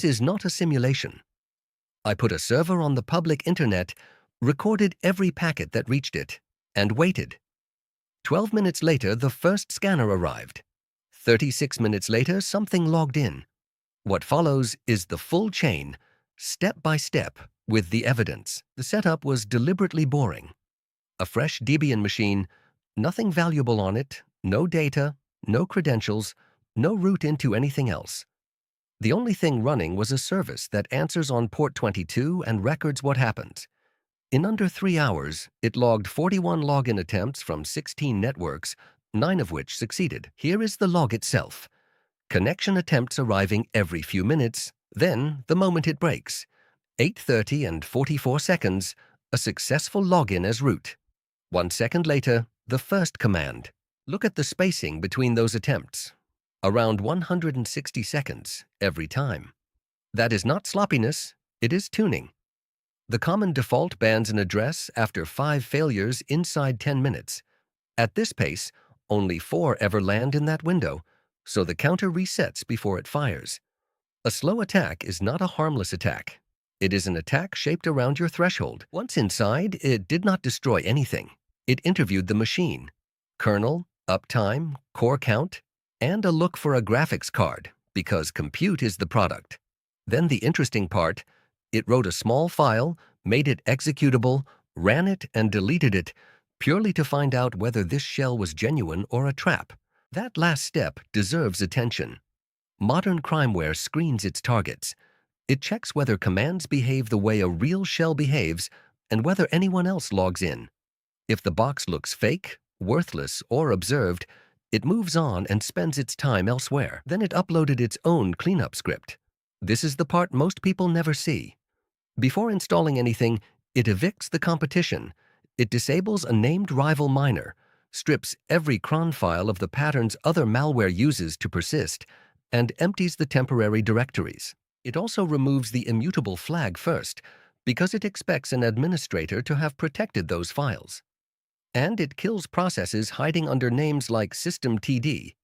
is not a simulation. I put a server on the public internet, recorded every packet that reached it, and waited. 12 minutes later, the first scanner arrived. 36 minutes later, something logged in. What follows is the full chain, step by step, with the evidence. The setup was deliberately boring. A fresh Debian machine, nothing valuable on it, no data, no credentials, no route into anything else. The only thing running was a service that answers on port 22 and records what happens. In under 3 hours, it logged 41 login attempts from 16 networks, 9 of which succeeded. Here is the log itself. Connection attempts arriving every few minutes, then the moment it breaks. 8:30 and 44 seconds, a successful login as root. 1 second later, the first command. Look at the spacing between those attempts. Around 160 seconds every time. That is not sloppiness, it is tuning. The common default bans an address after 5 failures inside 10 minutes. At this pace, only 4 ever land in that window, so the counter resets before it fires. A slow attack is not a harmless attack. It is an attack shaped around your threshold. Once inside, it did not destroy anything. It interviewed the machine. Kernel, uptime, core count, and a look for a graphics card, because compute is the product. Then the interesting part, it wrote a small file, made it executable, ran it, and deleted it, purely to find out whether this shell was genuine or a trap. That last step deserves attention. Modern crimeware screens its targets. It checks whether commands behave the way a real shell behaves and whether anyone else logs in. If the box looks fake, worthless, or observed, it moves on and spends its time elsewhere. Then it uploaded its own cleanup script. This is the part most people never see. Before installing anything, it evicts the competition. It disables a named rival miner, strips every cron file of the patterns other malware uses to persist, and empties the temporary directories. It also removes the immutable flag first, because it expects an administrator to have protected those files. And it kills processes hiding under names like systemtd,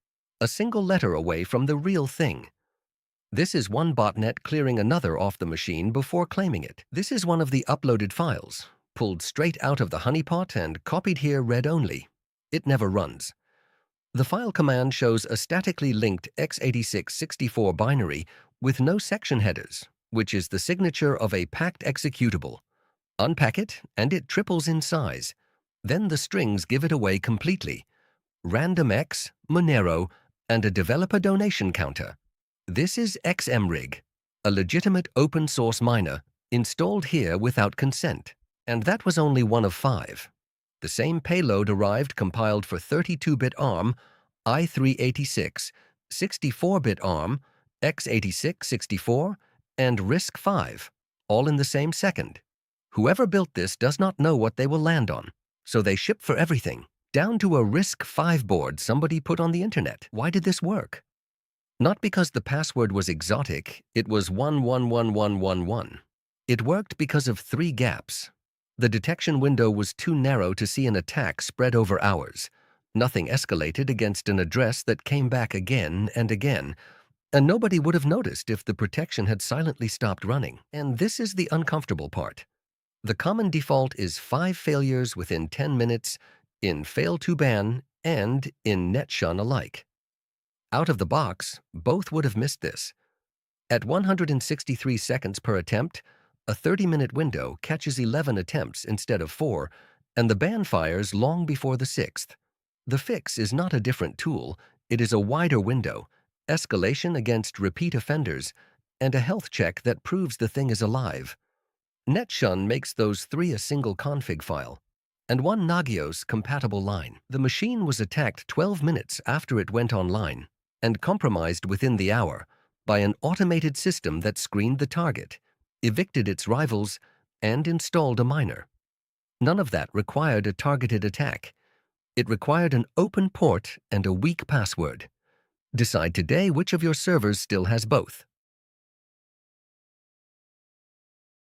a single letter away from the real thing. This is one botnet clearing another off the machine before claiming it. This is one of the uploaded files, pulled straight out of the honeypot and copied here read only. It never runs. The file command shows a statically linked x86-64 binary with no section headers, which is the signature of a packed executable. Unpack it, and it triples in size. Then the strings give it away completely. Random X, Monero, and a developer donation counter. This is XMRig, a legitimate open-source miner, installed here without consent. And that was only one of 5. The same payload arrived compiled for 32-bit ARM, i386, 64-bit ARM, x86-64, and RISC-V, all in the same second. Whoever built this does not know what they will land on, so they ship for everything, down to a RISC-V board somebody put on the internet. Why did this work? Not because the password was exotic, it was 111111. It worked because of 3 gaps. The detection window was too narrow to see an attack spread over hours. Nothing escalated against an address that came back again and again, and nobody would have noticed if the protection had silently stopped running. And this is the uncomfortable part. The common default is 5 failures within 10 minutes in fail2ban and in netshun alike. Out of the box, both would have missed this. At 163 seconds per attempt, a 30-minute window catches 11 attempts instead of 4, and the ban fires long before the 6th. The fix is not a different tool, it is a wider window, escalation against repeat offenders, and a health check that proves the thing is alive. netshun makes those 3 a single config file, and 1 Nagios-compatible line. The machine was attacked 12 minutes after it went online, and compromised within the hour by an automated system that screened the target, evicted its rivals, and installed a miner. None of that required a targeted attack. It required an open port and a weak password. Decide today which of your servers still has both.